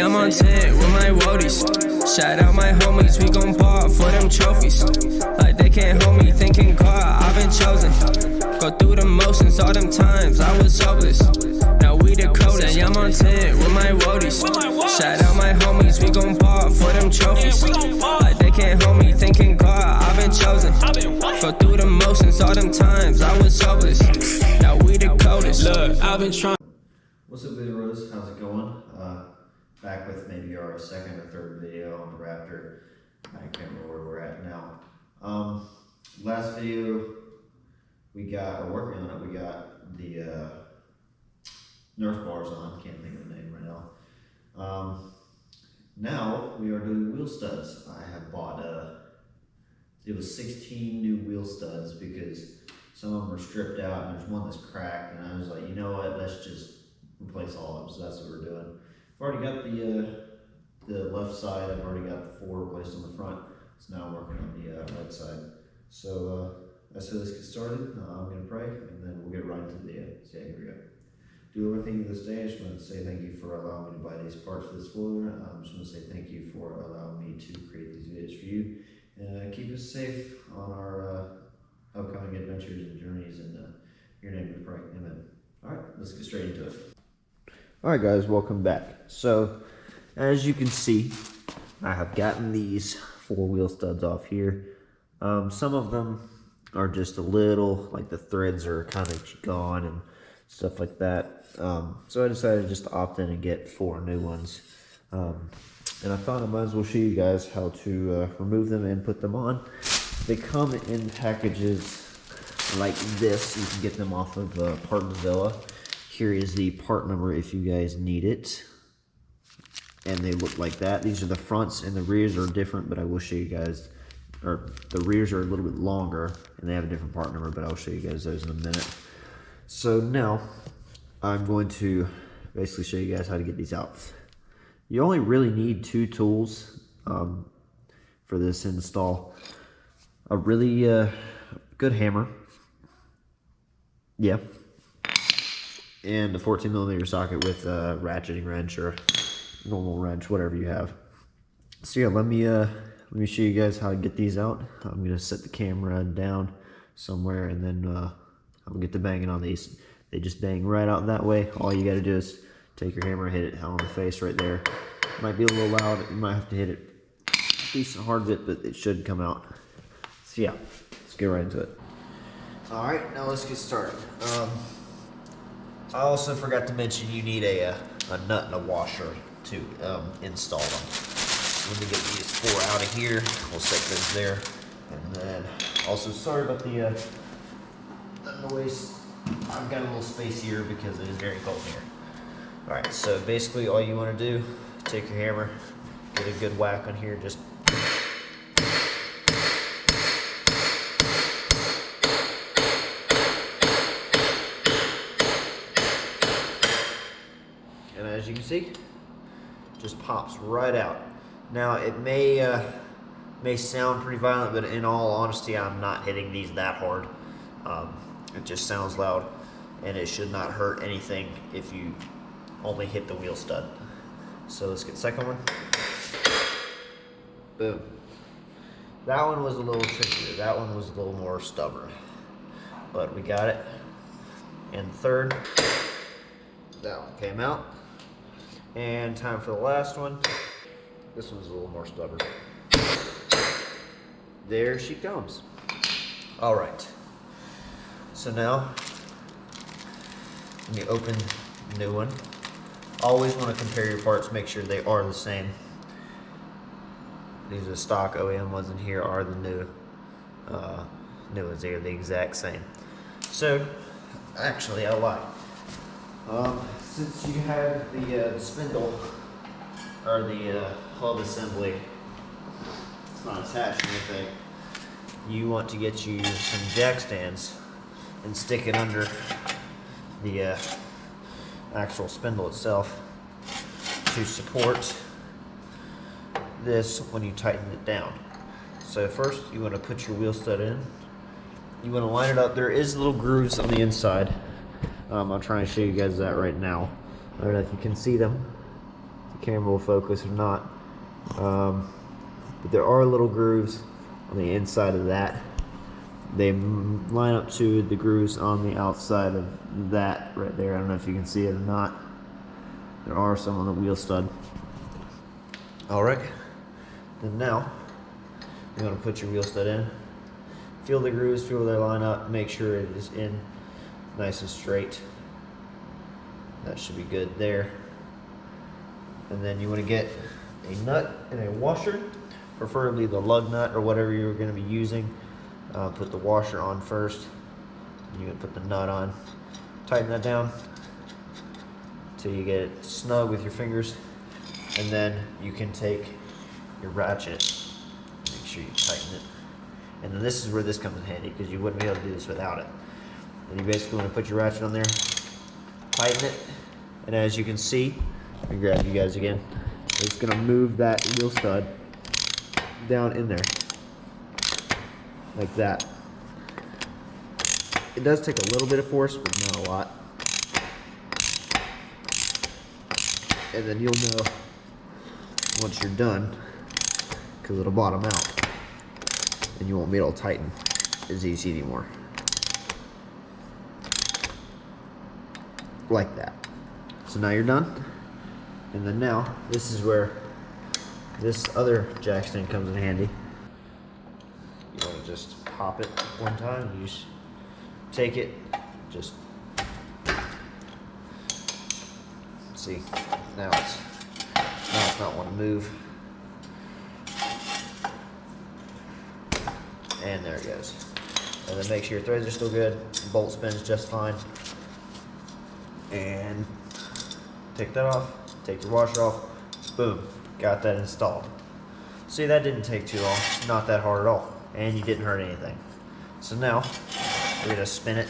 I'm on 10 with my woadies. Shout out my homies, we gon' ball for them trophies. Like they can't hold me, thinking God, I've been chosen. Go through the motions, all them times I was hopeless. Now we the coldest. I'm on 10 with my woadies. Shout out my homies, we gon' ball for them trophies. Like they can't hold me, thinking God, I've been chosen. Go through the motions, all them times I was hopeless. Now we the coldest. Look, I've been trying. What's up, Big Rose? How's it going? Back with maybe our second or third video on the Raptor. I can't remember where we're at now. Last video we got, or working on it, we got the Nerf bars on. Can't think of the name right now. Now we are doing wheel studs. I have bought it was 16 new wheel studs because some of them are stripped out and there's one that's cracked, and I was like, you know what, let's just replace all of them. So that's what we're doing. I've already got the left side. I've already got the 4 replaced on the front. So now I'm working on the right side. So I said let's get started. I'm gonna pray and then we'll get right into the so yeah, here we go. Do everything this day. I just want to say thank you for allowing me to buy these parts for this spoiler. I just want to say thank you for allowing me to create these videos for you. And keep us safe on our upcoming adventures and journeys. In your name we pray. Amen. All right, let's get straight into it. All right, guys, welcome back. So, as you can see, I have gotten these 4 wheel studs off here. Some of them are just a little, like the threads are kind of gone and stuff like that. So I decided just to opt in and get 4 new ones. And I thought I might as well show you guys how to remove them and put them on. They come in packages like this. You can get them off of Partonvilla. Here is the part number if you guys need it. And they look like that. These are the fronts and the rears are different, but I will show you guys, or the rears are a little bit longer and they have a different part number, but I'll show you guys those in a minute. So now I'm going to basically show you guys how to get these out. You only really need 2 tools for this install. A really good hammer. Yeah. And a 14mm socket with a ratcheting wrench or a normal wrench, whatever you have. So yeah, let me show you guys how to get these out. I'm gonna set the camera down somewhere, and then I'm gonna get to banging on these. They just bang right out that way. All you gotta do is take your hammer, hit it on the face right there. Might be a little loud. You might have to hit it a decent hard bit, but it should come out. So yeah, let's get right into it. All right, now let's get started. I also forgot to mention you need a nut and a washer to install them. So let me get these 4 out of here. We'll set those there. And then, also sorry about the noise. I've got a little space here because it is very cold here. All right, so basically all you want to do, take your hammer, get a good whack on here, just and as you can see, just pops right out. Now it may sound pretty violent, but in all honesty, I'm not hitting these that hard. It just sounds loud, and it should not hurt anything if you only hit the wheel stud. So let's get the second one. Boom. That one was a little trickier. That one was a little more stubborn, but we got it. And third, that one came out. And time for the last one. This one's a little more stubborn. There she comes. All right. So now, let me open the new one. Always want to compare your parts, make sure they are the same. These are stock OEM ones, and here are the new ones. They are the exact same. So, actually, I lied. Since you have the spindle, or the hub assembly, it's not attached to anything, you want to get you some jack stands and stick it under the actual spindle itself to support this when you tighten it down. So first you want to put your wheel stud in. You want to line it up. There is little grooves on the inside. I'm trying to show you guys that right now. I don't know if you can see them. the camera will focus or not. But there are little grooves on the inside of that. They line up to the grooves on the outside of that right there. I don't know if you can see it or not. There are some on the wheel stud. All right, then now you're gonna put your wheel stud in. Feel the grooves, feel where they line up, make sure it is in nice and straight. That should be good there. And then you wanna get a nut and a washer, preferably the lug nut or whatever you're gonna be using. Put the washer on first. You're gonna put the nut on. Tighten that down until you get it snug with your fingers. And then you can take your ratchet, make sure you tighten it. And then this is where this comes in handy, because you wouldn't be able to do this without it. And you basically want to put your ratchet on there, tighten it, and as you can see, let me grab you guys again, it's going to move that wheel stud down in there, like that. It does take a little bit of force, but not a lot. And then you'll know once you're done, because it'll bottom out and you won't be able to tighten as easy anymore. Like that. So now you're done. And then now, this is where this other jack stand comes in handy. You want to just pop it one time, you just take it, just see, now it's not want to move. And there it goes. And then make sure your threads are still good. The bolt spins just fine. And take that off. Take your washer off. Boom. Got that installed. See, that didn't take too long. Not that hard at all. And you didn't hurt anything. So now, we're going to spin it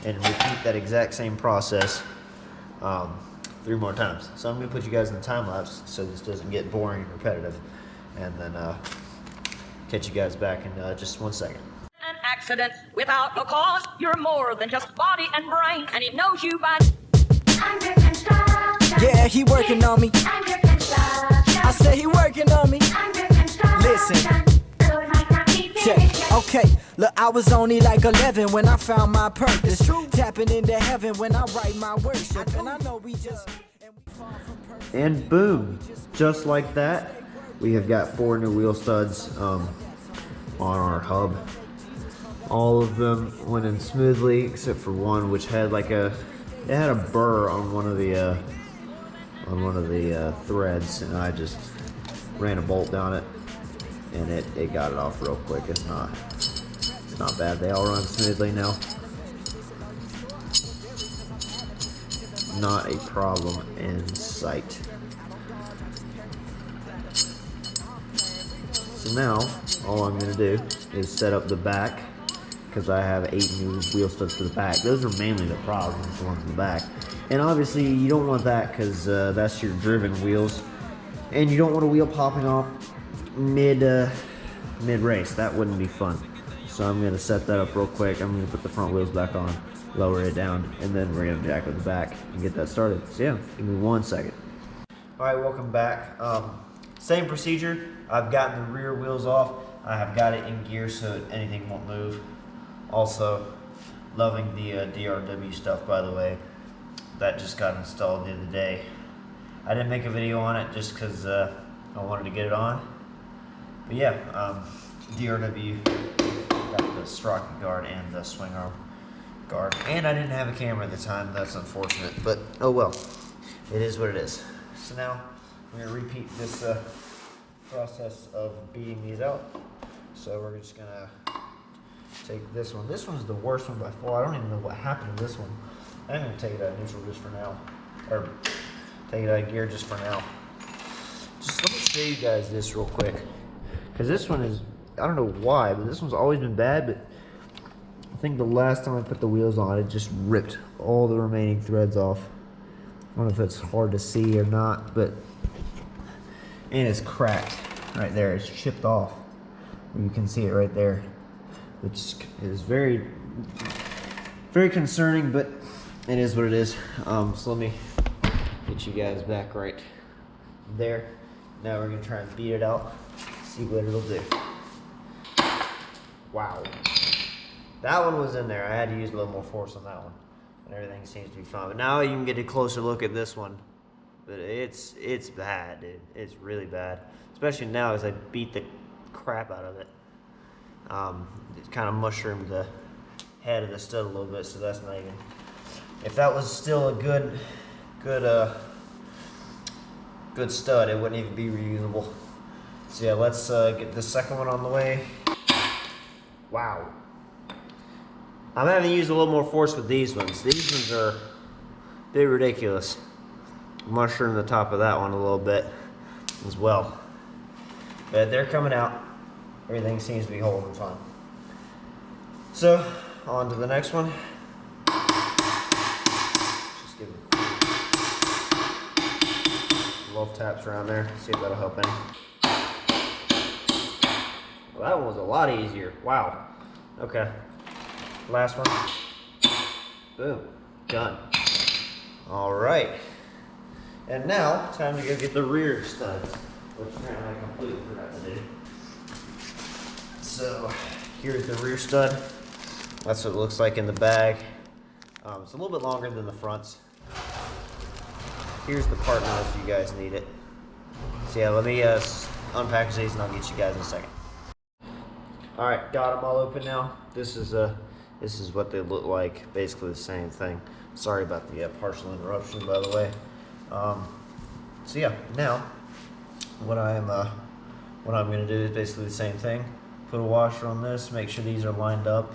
and repeat that exact same process 3 more times. So I'm going to put you guys in the time lapse so this doesn't get boring and repetitive. And then catch you guys back in just 1 second. An accident without a cause. You're more than just body and brain, and he knows you by. Yeah, he working on me. I said he working on me. Listen. Yeah, okay, look, I was only like 11 when I found my purpose. Tapping into heaven when I write my worship. And I know we just. And boom, just like that, we have got 4 new wheel studs on our hub. All of them went in smoothly except for one, which had like it had a burr on one of the threads, and I just ran a bolt down it, and it got it off real quick. It's not bad. They all run smoothly now. Not a problem in sight. So now, all I'm going to do is set up the back, because I have 8 new wheel studs for the back. Those are mainly the problems, the ones in the back. And obviously, you don't want that, because that's your driven wheels. And you don't want a wheel popping off mid-race. That wouldn't be fun. So I'm going to set that up real quick. I'm going to put the front wheels back on, lower it down, and then we're going to jack with the back and get that started. So yeah, give me 1 second. All right, welcome back. Same procedure. I've gotten the rear wheels off. I have got it in gear so anything won't move. Also, loving the DRW stuff, by the way. That just got installed the other day. I didn't make a video on it just because I wanted to get it on. But yeah, DRW got the sprocket guard and the swing arm guard. And I didn't have a camera at the time. That's unfortunate, but oh well. It is what it is. So now I'm going to repeat this process of beating these out. So we're just going to take this one. This one's the worst one by far. I don't even know what happened to this one. I'm going to take it out of neutral just for now. Or take it out of gear just for now. Just let me show you guys this real quick. Because this one is, I don't know why, but this one's always been bad. But I think the last time I put the wheels on, it just ripped all the remaining threads off. I don't know if it's hard to see or not, but and it's cracked right there. It's chipped off. You can see it right there, which is very, very concerning, but it is what it is. So let me get you guys back right there. Now we're gonna try and beat it out, see what it'll do. Wow. That one was in there. I had to use a little more force on that one. And everything seems to be fine. But now you can get a closer look at this one. But it's bad, dude. It's really bad. Especially now as I beat the crap out of it. It kind of mushroomed the head of the stud a little bit, so that's not even. If that was still a good stud, it wouldn't even be reusable. So yeah, let's get the second one on the way. Wow. I'm having to use a little more force with these ones. These ones are a bit ridiculous. Mushroom the top of that one a little bit as well. But they're coming out. Everything seems to be holding fine. So, on to the next one. Just give it little taps around there. See if that'll help any. Well, that one was a lot easier. Wow. Okay. Last one. Boom. Done. All right. And now, time to go get the rear studs, which apparently I completely forgot to do. So, here's the rear stud. That's what it looks like in the bag. It's a little bit longer than the fronts. Here's the part now if you guys need it. So yeah, let me unpackage these and I'll get you guys in a second. All right, got them all open now. This is what they look like. Basically the same thing. Sorry about the partial interruption, by the way. So yeah, now what I'm gonna do is basically the same thing. Put a washer on this, make sure these are lined up,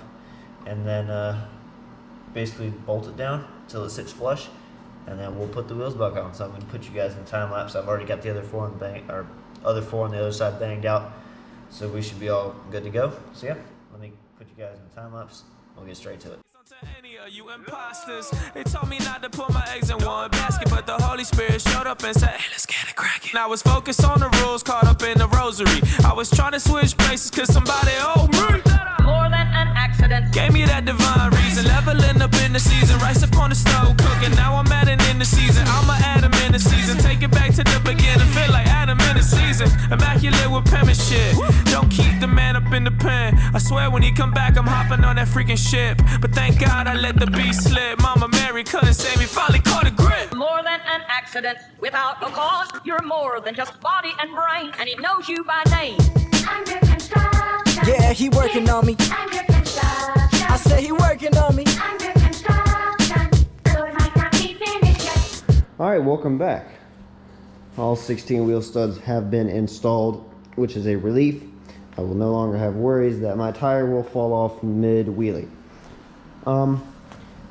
and then basically bolt it down until it sits flush, and then we'll put the wheels back on. So I'm gonna put you guys in time lapse. I've already got the other four on the other side banged out, so we should be all good to go. So yeah, let me put you guys in time lapse. We'll get straight to it. Any of you imposters, they told me not to put my eggs in one basket, but the Holy Spirit showed up and said, hey, let's get it cracking. I was focused on the rules, caught up in the rosary. I was trying to switch places cause somebody owed me. More than an accident. Gave me that divine reason, leveling up in the season, rice up on the stove cooking. Now I'm adding in the season, I'ma add them in the season. Take it back to the beginning, feel like Adam in the season. Immaculate with penmanship, don't keep the man up in the pen. I swear when he come back I'm hopping on that freaking ship. But thank God I let the beast slip. Mama Mary couldn't save me, finally caught a grip. More than an accident. Without a cause, you're more than just body and brain. And he knows you by name. Under construction. Yeah, he working on me. Under construction. I say he working on me. Under construction. So it might not be finished yet. Alright, welcome back. All 16 wheel studs have been installed, which is a relief. I will no longer have worries that my tire will fall off mid-wheelie.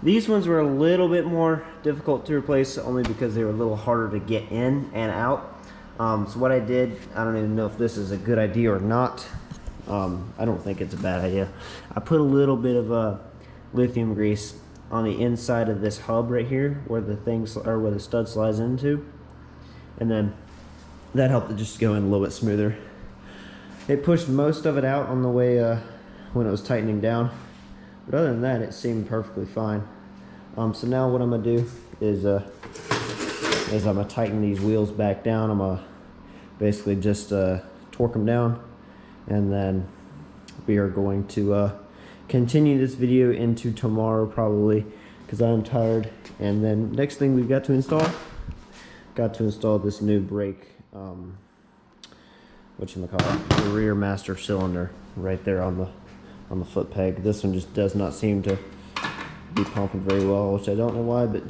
These ones were a little bit more difficult to replace only because they were a little harder to get in and out. So what I did, I don't even know if this is a good idea or not. I don't think it's a bad idea. I put a little bit of lithium grease on the inside of this hub right here where the stud slides into, and then that helped it just go in a little bit smoother. It pushed most of it out on the way when it was tightening down, but other than that it seemed perfectly fine. So now what I'm gonna do is I'm gonna tighten these wheels back down. I'm gonna basically just torque them down, and then we are going to continue this video into tomorrow probably because I'm tired. And then next thing we've got to install this new brake, whatchamacallit, the rear master cylinder right there on the foot peg. This one just does not seem to be pumping very well, which I don't know why, but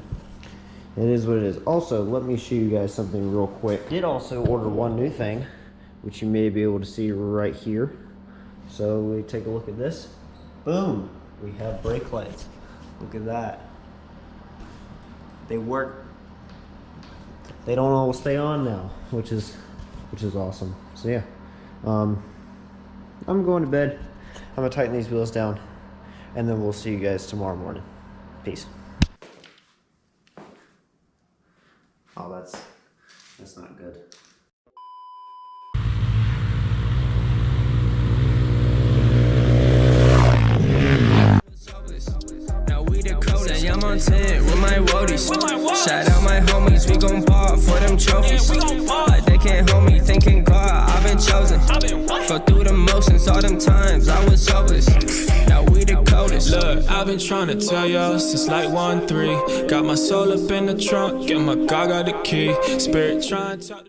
it is what it is. Also, let me show you guys something real quick. Did also order one new thing, which you may be able to see right here. So we take a look at this. Boom, we have brake lights. Look at that. They work. They don't all stay on now, which is awesome. So yeah, I'm going to bed. I'm gonna tighten these wheels down, and then we'll see you guys tomorrow morning. Peace. Oh, that's not good. Now we the coldest. Say I'm on 10 with my woadies. Shout out my homies, we gon' ball for them trophies. through the motions all them times I was hopeless. Now we the coldest. Look, I've been trying to tell y'all since like 1-3. Got my soul up in the trunk, get my God got the key. Spirit trying to talk.